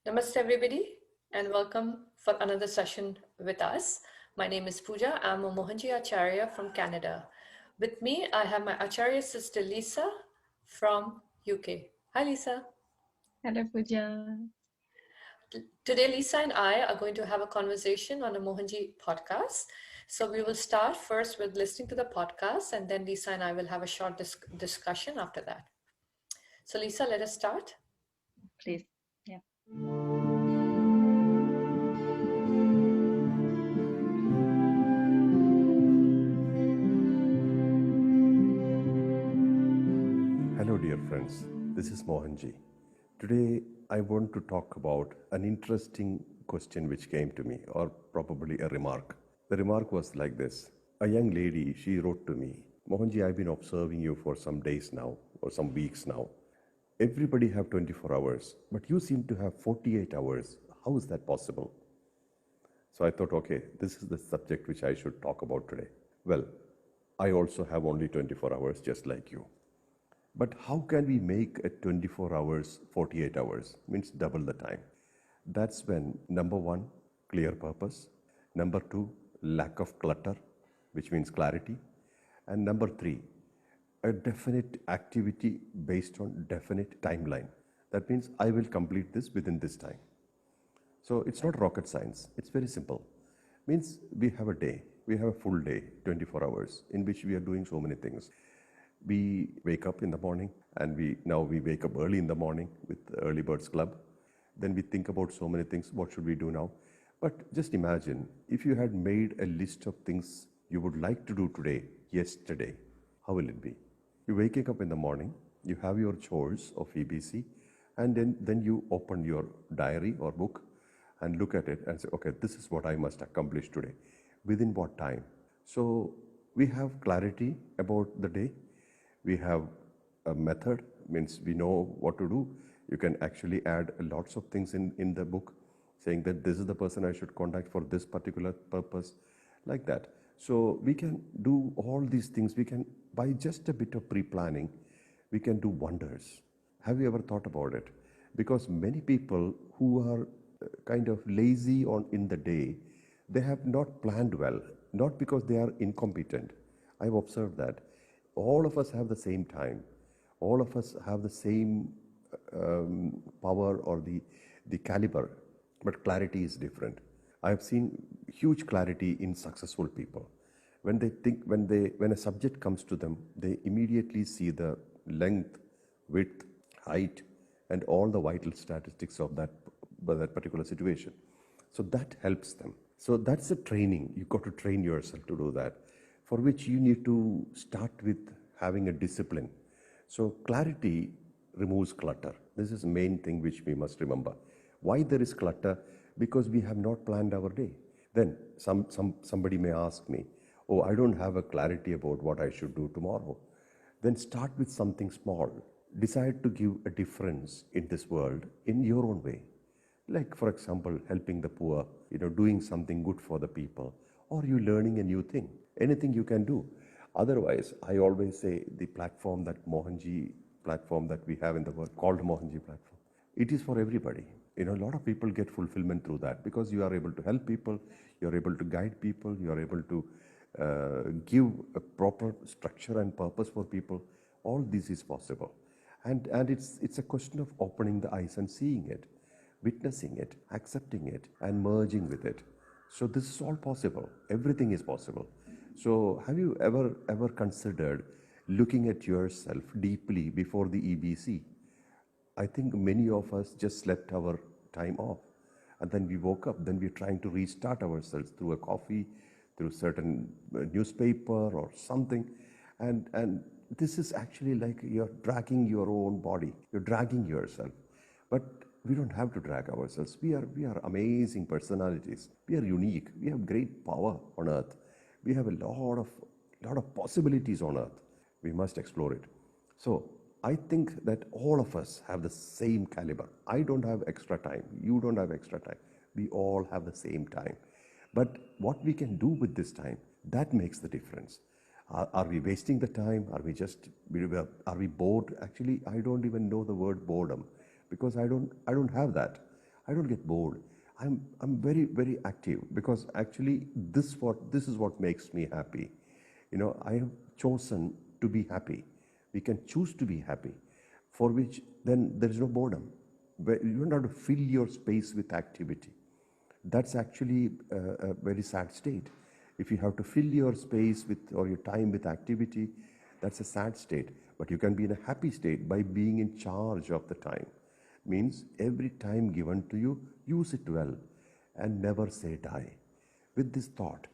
Namaste, everybody, and welcome for another session with us. My name is Pooja. I'm a Mohanji Acharya from Canada. With me, I have my Acharya sister Lisa from UK. Hi, Lisa. Hello, Pooja. Today, Lisa and I are going to have a conversation on a Mohanji podcast. So, we will start first with listening to the podcast, and then Lisa and I will have a short discussion after that. So, Lisa, let us start. Please. Yeah. Hello, dear friends. This is Mohanji. Today, I want to talk about an interesting question which came to me, or probably a remark. The remark was like this. A young lady, she wrote to me, Mohanji, I've been observing you for some days now, or some weeks now. Everybody have 24 hours, but you seem to have 48 hours. How is that possible? So I thought, okay, this is the subject which I should talk about today. Well, I also have only 24 hours, just like you. But how can we make a 24 hours 48 hours? Means double the time. That's when number one, clear purpose. Number two, lack of clutter, which means clarity. And number three, a definite activity based on definite timeline. That means I will complete this within this time. So it's not rocket science. It's very simple. Means we have a day, we have a full day, 24 hours, in which we are doing so many things. We wake up in the morning, and we wake up early in the morning with the Early Birds Club. Then we think about so many things. What should we do now? But just imagine if you had made a list of things you would like to do today, yesterday, how will it be? You're waking up in the morning, you have your chores of EBC, and then you open your diary or book and look at it and say, okay, this is what I must accomplish today. Within what time? So we have clarity about the day. We have a method, means we know what to do. You can actually add lots of things in the book, saying that this is the person I should contact for this particular purpose, like that. So we can do all these things. We can, by just a bit of pre-planning, we can do wonders. Have you ever thought about it? Because many people who are kind of lazy on in the day, they have not planned well, not because they are incompetent. I've observed that all of us have the same time, all of us have the same power or the caliber, but clarity is different. I have seen huge clarity in successful people. When they think, when a subject comes to them, they immediately see the length, width, height, and all the vital statistics of that particular situation. So that helps them. So that's a training. You've got to train yourself to do that, for which you need to start with having a discipline. So clarity removes clutter. This is the main thing which we must remember. Why there is clutter? Because we have not planned our day. Then somebody may ask me, oh, I don't have a clarity about what I should do tomorrow. Then start with something small. Decide to give a difference in this world in your own way. Like, for example, helping the poor, doing something good for the people, or you learning a new thing. Anything you can do. Otherwise, I always say the platform, that Mohanji platform that we have in the world, called Mohanji platform, it is for everybody. A lot of people get fulfillment through that, because you are able to help people, you are able to guide people, you are able to give a proper structure and purpose for people. All this is possible. And it's a question of opening the eyes and seeing it, witnessing it, accepting it, and merging with it. So this is all possible. Everything is possible. So have you ever considered looking at yourself deeply before the EBC? I think many of us just slept our time off, and then we woke up. Then we're trying to restart ourselves through a coffee, through certain newspaper or something, and this is actually like you're dragging your own body. You're dragging yourself, but we don't have to drag ourselves. We are amazing personalities. We are unique. We have great power on earth. We have a lot of possibilities on earth. We must explore it. So I think that all of us have the same caliber. I don't have extra time. You don't have extra time. We all have the same time. But what we can do with this time, that makes the difference. Are we wasting the time? Are we bored? Actually, I don't even know the word boredom, because I don't have that. I don't get bored. I'm very, very active because actually this is what makes me happy. I have chosen to be happy. We can choose to be happy, for which then there is no boredom. You don't have to fill your space with activity. That's actually a very sad state. If you have to fill your space with or your time with activity, that's a sad state. But you can be in a happy state by being in charge of the time. Means every time given to you, use it well and never say die. With this thought,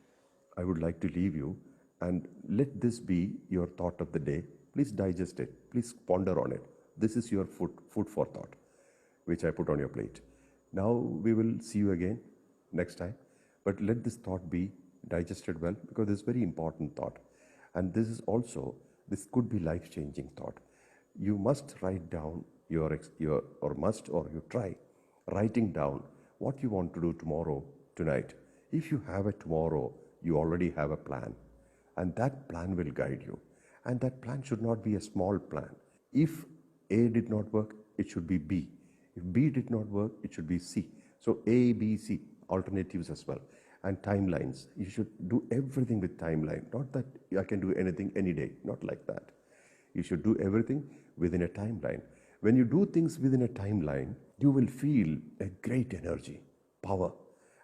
I would like to leave you and let this be your thought of the day. Please digest it. Please ponder on it. This is your food for thought, which I put on your plate. Now we will see you again next time. But let this thought be digested well, because this is very important thought. And this could be life-changing thought. You must write down you try writing down what you want to do tomorrow, tonight. If you have a tomorrow, you already have a plan. And that plan will guide you. And that plan should not be a small plan. If A did not work, it should be B. If B did not work, it should be C. So A, B, C, alternatives as well. And timelines. You should do everything with timeline. Not that I can do anything any day. Not like that. You should do everything within a timeline. When you do things within a timeline, you will feel a great energy, power.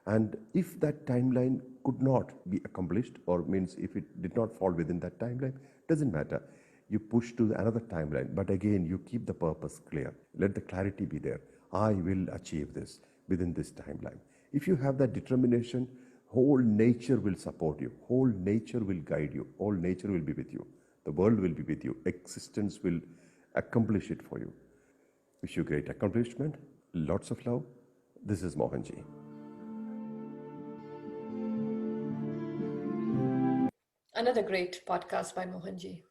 And if that timeline could not be accomplished, or means if it did not fall within that timeline, doesn't matter. You push to another timeline, but again, you keep the purpose clear. Let the clarity be there. I will achieve this within this timeline. If you have that determination, whole nature will support you. Whole nature will guide you. Whole nature will be with you. The world will be with you. Existence will accomplish it for you. Wish you great accomplishment. Lots of love. This is Mohanji. Another great podcast by Mohanji.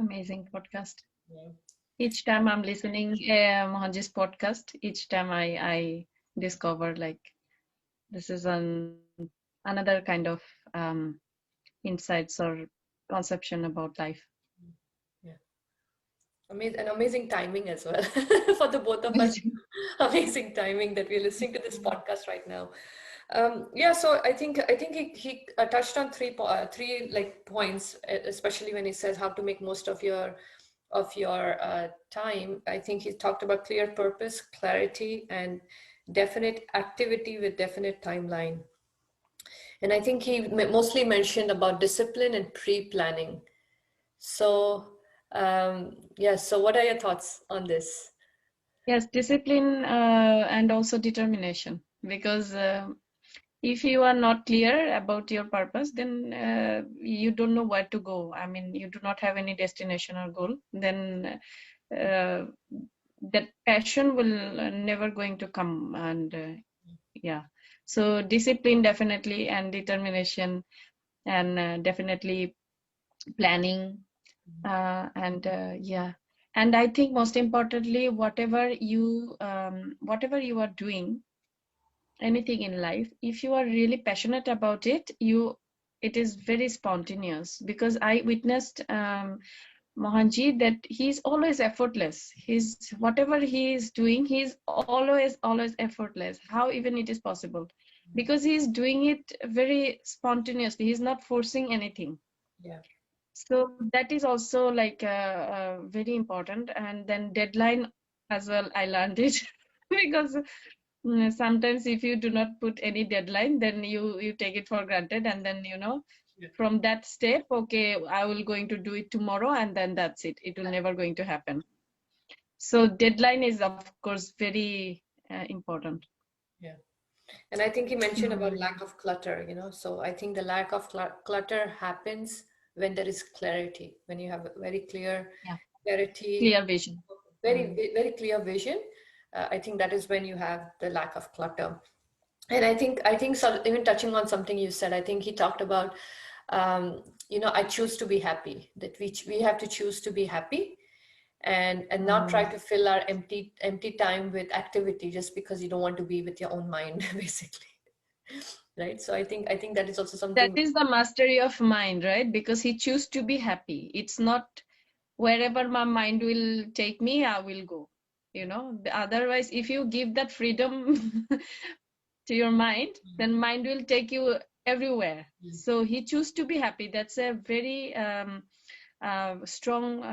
Amazing podcast. Yeah. Each time I'm listening Mohanji's podcast, each time I discover like this is another kind of insights or conception about life. Amazing timing as well for the both of us. Amazing timing that we're listening to this podcast right now. So I think he touched on three like points, especially when he says how to make most of your time. I think he talked about clear purpose, clarity, and definite activity with definite timeline. And I think he mostly mentioned about discipline and pre-planning. So so what are your thoughts on this? Yes, discipline and also determination, because if you are not clear about your purpose, then you don't know where to go. I mean, you do not have any destination or goal, then that passion will never going to come. And so discipline definitely, and determination, and definitely planning. And I think most importantly, whatever you are doing, anything in life, if you are really passionate about it, it is very spontaneous. Because I witnessed Mohanji that he's always effortless. Whatever he is doing, he's always effortless. How even it is possible? Because he's doing it very spontaneously. He's not forcing anything. Yeah. So that is also like very important. And then deadline as well, I learned it because sometimes if you do not put any deadline, then you take it for granted, and then from that step, okay, I will going to do it tomorrow, and then that's it. It will never going to happen. So deadline is of course very important. Yeah. And I think he mentioned about lack of clutter, so I think the lack of clutter happens when there is clarity, when you have a very clear clear vision, very clear vision. I think that is when you have the lack of clutter. And I think so, even touching on something you said, I think he talked about I choose to be happy, that we have to choose to be happy and not try to fill our empty time with activity just because you don't want to be with your own mind, basically. Right. So I think that is also something that is the mastery of mind, right? Because he choose to be happy. It's not wherever my mind will take me, I will go. you know. Otherwise, if you give that freedom to your mind, then mind will take you everywhere. So he choose to be happy. That's a very strong,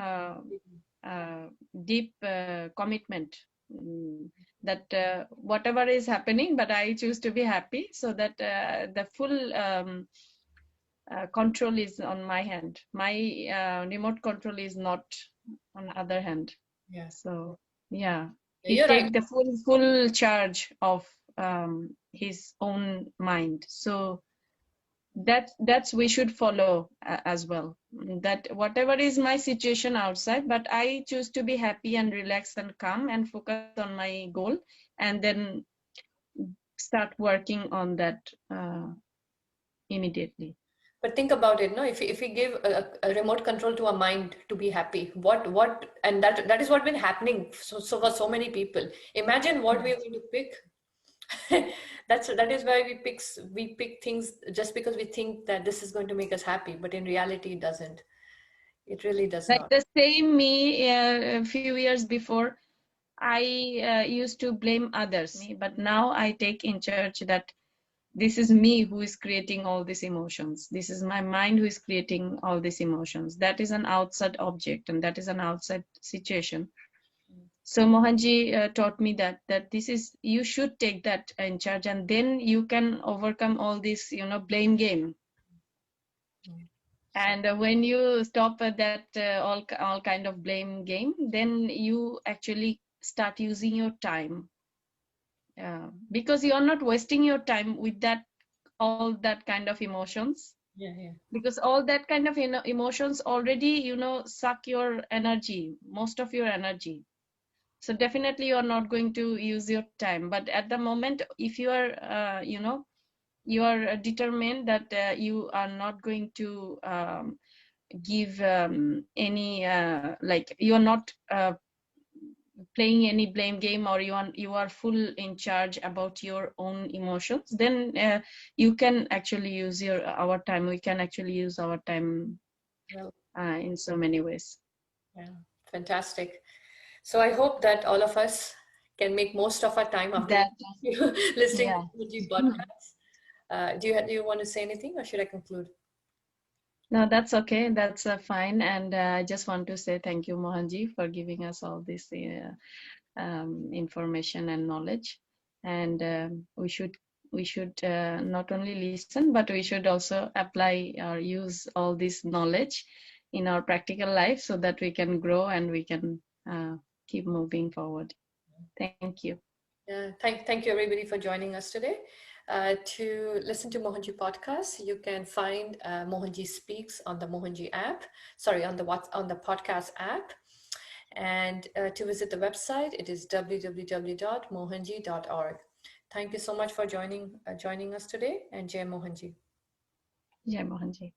deep commitment. That whatever is happening, but I choose to be happy, so that the full control is on my hand. My remote control is not on the other hand. Yeah. So yeah, he You're right. take the full charge of his own mind. So that's we should follow as well. That whatever is my situation outside, but I choose to be happy and relax and calm and focus on my goal, and then start working on that immediately. But think about it, no? If we give a remote control to our mind to be happy, what and that is what been happening so for so many people. Imagine what we're going to pick. That is why we pick things just because we think that this is going to make us happy, but in reality it doesn't. It really does Like not. the same me a few years before, I used to blame others, but now I take in charge that this is me who is creating all these emotions. This is my mind who is creating all these emotions. That is an outside object, and that is an outside situation. So Mohanji taught me that this is, you should take that in charge, and then you can overcome all this, you know, blame game. And when you stop at that all kind of blame game, then you actually start using your time, because you are not wasting your time with that all that kind of emotions. Yeah. Because all that kind of emotions already, you know, suck your energy, most of your energy. So definitely you are not going to use your time. But at the moment, if you are you know, you are determined that you are not going to give any like, you are not playing any blame game, or you are full in charge about your own emotions, then you can actually use our time. We can actually use our time Well, in so many ways. yeah, fantastic. So I hope that all of us can make most of our time after That listening yeah. to the podcast. Do you want to say anything, or should I conclude? No, that's okay. That's fine. And I just want to say thank you, Mohanji, for giving us all this information and knowledge. And we should not only listen, but we should also apply or use all this knowledge in our practical life, so that we can grow and we can keep moving forward. Thank you. Yeah, thank you everybody for joining us today. To listen to Mohanji podcast, you can find Mohanji Speaks on the Mohanji app. Sorry, on the podcast app. And to visit the website, it is www.mohanji.org. Thank you so much for joining us today, and Jai Mohanji. Jai Mohanji.